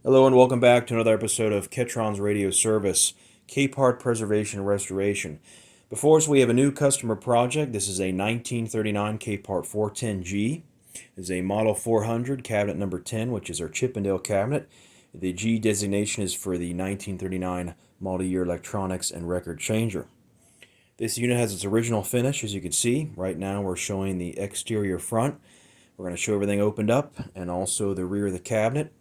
Hello and welcome back to another episode of Ketron's Radio Service, Capehart Preservation and Restoration. Before us, we have a new customer project. This is a 1939 Capehart 410G. This is a Model 400 cabinet number 10, which is our Chippendale cabinet. The G designation is for the 1939 multi-year electronics and record changer. This unit has its original finish, as you can see. Right now we're showing the exterior front. We're going to show everything opened up and also the rear of the cabinet.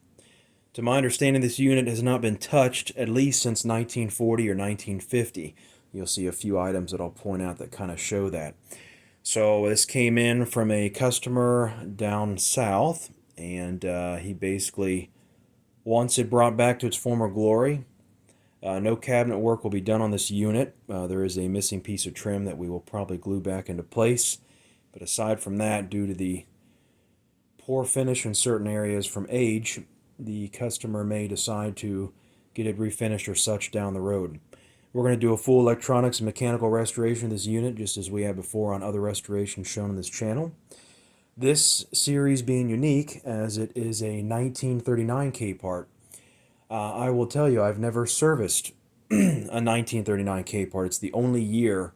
To my understanding, this unit has not been touched at least since 1940 or 1950. You'll see a few items that I'll point out that kind of show that. So this came in from a customer down south, and he basically wants it brought back to its former glory. No cabinet work will be done on this unit. There is a missing piece of trim that we will probably glue back into place. But aside from that, due to the poor finish in certain areas from age, the customer may decide to get it refinished or such down the road. We're going to do a full electronics and mechanical restoration of this unit, just as we have before on other restorations shown on this channel. This series being unique, as it is a 1939 Capehart. I will tell you, I've never serviced a 1939 Capehart. It's the only year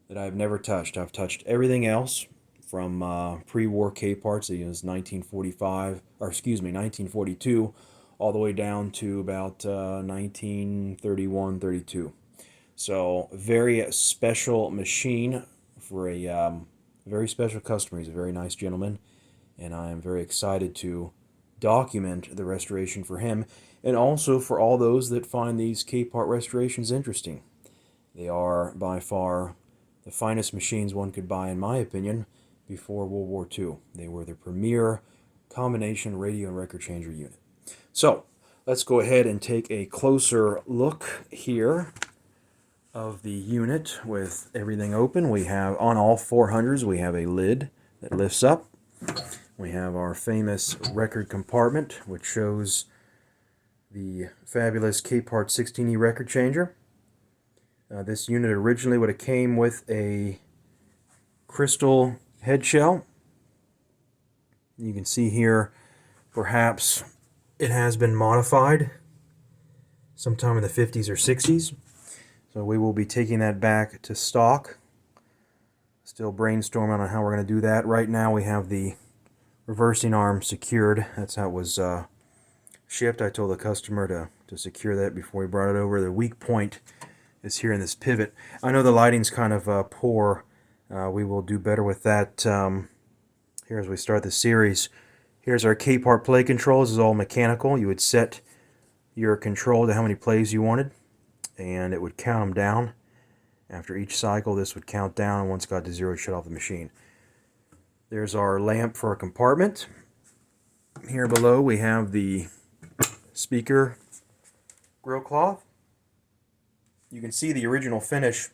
that I've never touched. I've touched everything else from pre-war Capeharts. It was 1942, all the way down to about 1931, 32. So, very special machine for a very special customer. He's a very nice gentleman, and I am very excited to document the restoration for him, and also for all those that find these Capehart restorations interesting. They are by far the finest machines one could buy, in my opinion, before World War II. They were the premier combination radio and record changer unit. So, let's go ahead and take a closer look here of the unit with everything open. We have, on all 400s, we have a lid that lifts up. We have our famous record compartment, which shows the fabulous Capehart 16E record changer. This unit originally would have came with a crystal head shell. You can see here, perhaps it has been modified sometime in the 50s or 60s. So we will be taking that back to stock. Still brainstorming on how we're going to do that. Right now we have the reversing arm secured. That's how it was shipped. I told the customer to secure that before he brought it over. The weak point is here in this pivot. I know the lighting's kind of poor. We will do better with that here as we start the series. Here's our Capehart play control. This is all mechanical. You would set your control to how many plays you wanted, and it would count them down. After each cycle, this would count down, and once it got to zero, shut off the machine. There's our lamp for our compartment. Here below, we have the speaker grill cloth. You can see the original finish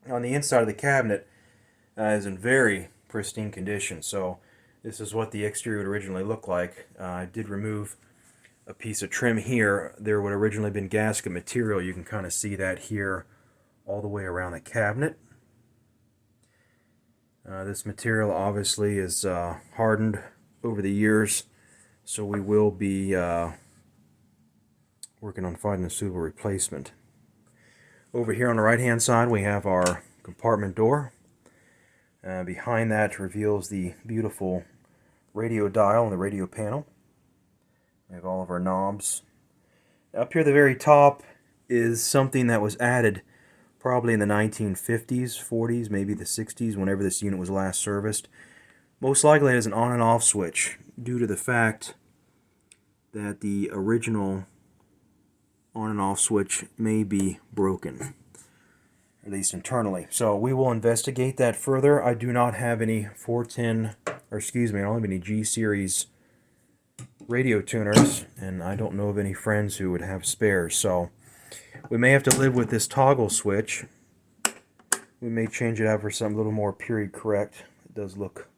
on the inside of the cabinet is in very pristine condition. So this is what the exterior would originally look like. I did remove a piece of trim here. There would originally have been gasket material. You can kind of see that here all the way around the cabinet. This material obviously is hardened over the years, so we will be working on finding a suitable replacement. Over here on the right hand side we have our compartment door. Behind that reveals the beautiful radio dial and the radio panel. We have all of our knobs. Up here at the very top is something that was added probably in the 1950s, 40s, maybe the 60s, whenever this unit was last serviced. Most likely it is an on and off switch, due to the fact that the original on and off switch may be broken, at least internally. So we will investigate that further. I do not have any 410, or excuse me, I don't have any G-Series radio tuners, and I don't know of any friends who would have spares, so we may have to live with this toggle switch. We may change it out for something a little more period correct. It does look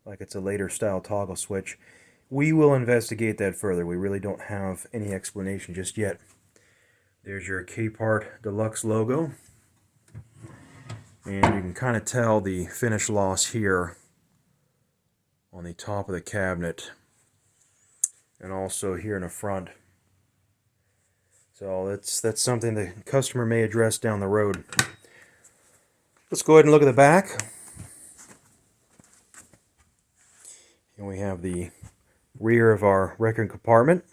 like it's a later style toggle switch. We will investigate that further. We really don't have any explanation just yet. There's your Capehart Deluxe logo. And you can kind of tell the finish loss here on the top of the cabinet. and also here in the front. So that's something the customer may address down the road. Let's go ahead and look at the back. And we have the rear of our record compartment.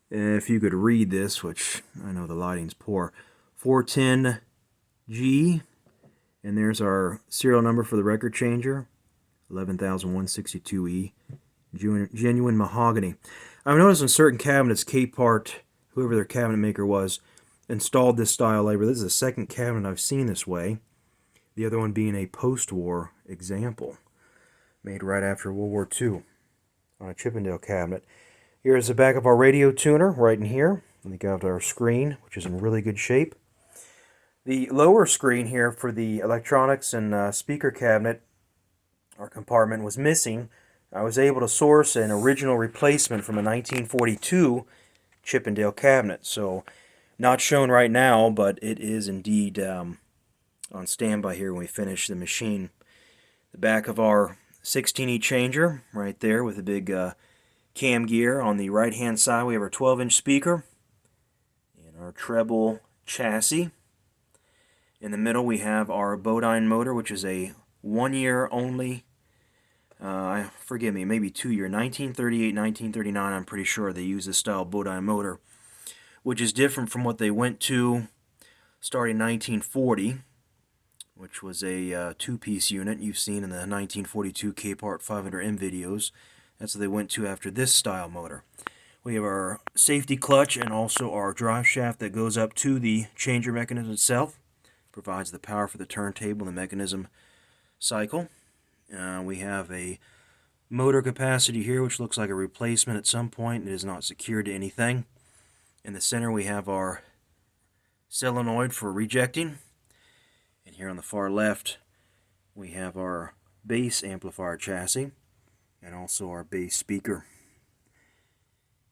If you could read this, which I know the lighting's poor, 410G, and there's our serial number for the record changer, 11162E, genuine mahogany. I've noticed in certain cabinets, Capehart, whoever their cabinet maker was, installed this style labor. This is the second cabinet I've seen this way, the other one being a post-war example, made right after World War II on a Chippendale cabinet. Here's the back of our radio tuner right in here. And we got our screen, which is in really good shape. The lower screen here for the electronics and speaker cabinet, our compartment, was missing. I was able to source an original replacement from a 1942 Chippendale cabinet. So, not shown right now, but it is indeed on standby here when we finish the machine. The back of our 16E changer right there with a big cam gear. On the right hand side we have our 12-inch speaker and our treble chassis. In the middle we have our Bodine motor, which is a 1 year only, forgive me, maybe 2 year, 1938, 1939, I'm pretty sure they use this style Bodine motor, which is different from what they went to starting in 1940, which was a two-piece unit you've seen in the 1942 Capehart 500M videos. That's what they went to after this style motor. We have our safety clutch and also our drive shaft that goes up to the changer mechanism itself. Provides the power for the turntable and the mechanism cycle. We have a motor capacity here, which looks like a replacement at some point. It is not secured to anything. In the center we have our solenoid for rejecting. And here on the far left we have our bass amplifier chassis and also our bass speaker.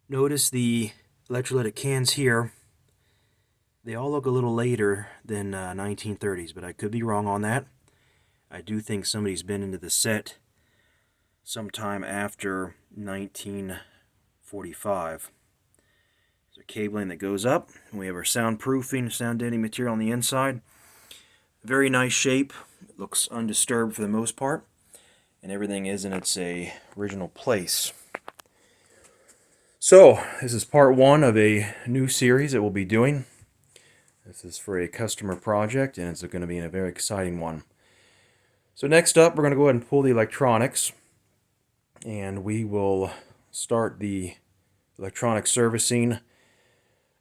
Notice the electrolytic cans here. They all look a little later than 1930s, but I could be wrong on that. I do think somebody's been into the set sometime after 1945. There's a cabling that goes up. We have our soundproofing, sound deadening material on the inside. Very nice shape. It looks undisturbed for the most part. And everything is in its original place. So, this is part one of a new series that we'll be doing. This is for a customer project, and it's going to be a very exciting one. So next up, we're going to go ahead and pull the electronics, and we will start the electronic servicing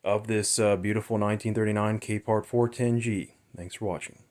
of this beautiful 1939 Capehart 410G. Thanks for watching.